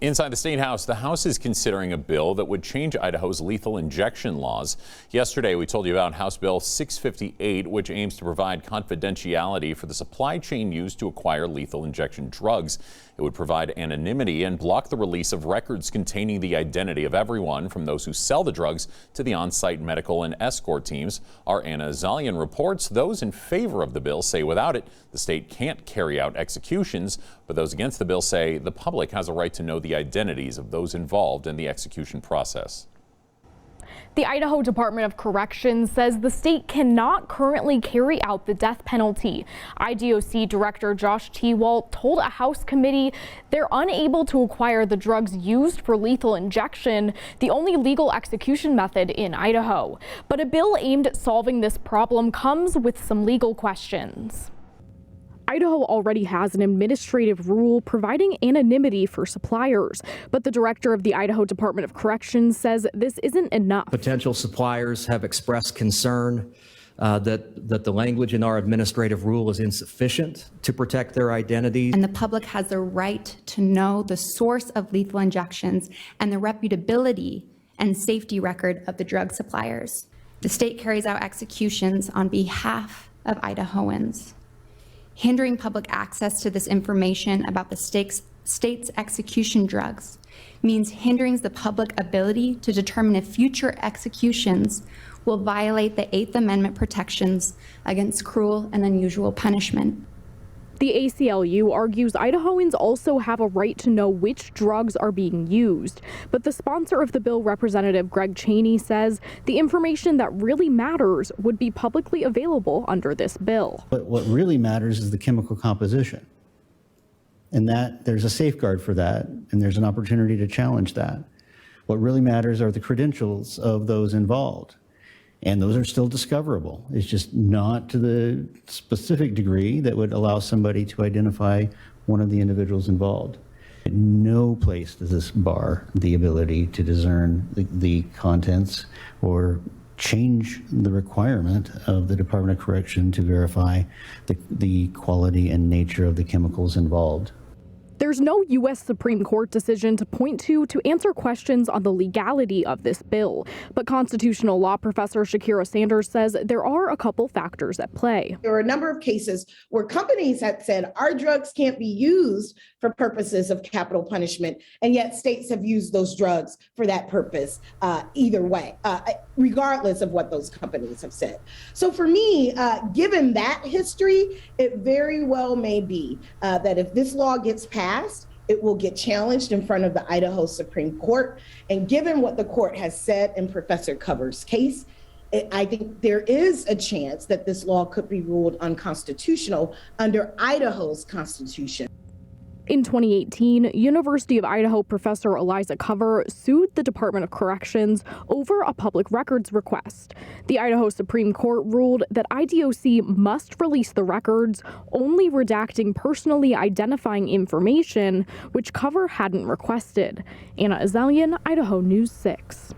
Inside the State House, the House is considering a bill that would change Idaho's lethal injection laws. Yesterday, we told you about House Bill 658, which aims to provide confidentiality for the supply chain used to acquire lethal injection drugs. It would provide anonymity and block the release of records containing the identity of everyone from those who sell the drugs to the on-site medical and escort teams. Our Anna Zalian reports those in favor of the bill say without it, the state can't carry out executions, but those against the bill say the public has a right to know the identities of those involved in the execution process. The Idaho Department of Corrections says the state cannot currently carry out the death penalty. IDOC Director Josh Tewalt told a House committee they're unable to acquire the drugs used for lethal injection, the only legal execution method in Idaho. But a bill aimed at solving this problem comes with some legal questions. Idaho already has an administrative rule providing anonymity for suppliers, but the director of the Idaho Department of Corrections says this isn't enough. Potential suppliers have expressed concern that the language in our administrative rule is insufficient to protect their identities. And the public has the right to know the source of lethal injections and the reputability and safety record of the drug suppliers. The state carries out executions on behalf of Idahoans. Hindering public access to this information about the state's execution drugs means hindering the public ability to determine if future executions will violate the 8th Amendment protections against cruel and unusual punishment. The ACLU argues Idahoans also have a right to know which drugs are being used, but the sponsor of the bill, Representative Greg Cheney, says the information that really matters would be publicly available under this bill. But what really matters is the chemical composition, and that there's a safeguard for that, and there's an opportunity to challenge that. What really matters are the credentials of those involved. And those are still discoverable. It's just not to the specific degree that would allow somebody to identify one of the individuals involved. At no place does this bar the ability to discern the contents or change the requirement of the Department of Correction to verify the quality and nature of the chemicals involved. There's no U.S. Supreme Court decision to point to answer questions on the legality of this bill. But constitutional law professor Shakira Sanders says there are a couple factors at play. There are a number of cases where companies have said our drugs can't be used for purposes of capital punishment, and yet states have used those drugs for that purpose either way, regardless of what those companies have said. So for me, given that history, it very well may be that if this law gets passed, it will get challenged in front of the Idaho Supreme Court. And given what the court has said in Professor Cover's case, I think there is a chance that this law could be ruled unconstitutional under Idaho's constitution. In 2018, University of Idaho professor Eliza Cover sued the Department of Corrections over a public records request. The Idaho Supreme Court ruled that IDOC must release the records, only redacting personally identifying information, which Cover hadn't requested. Anna Azalian, Idaho News 6.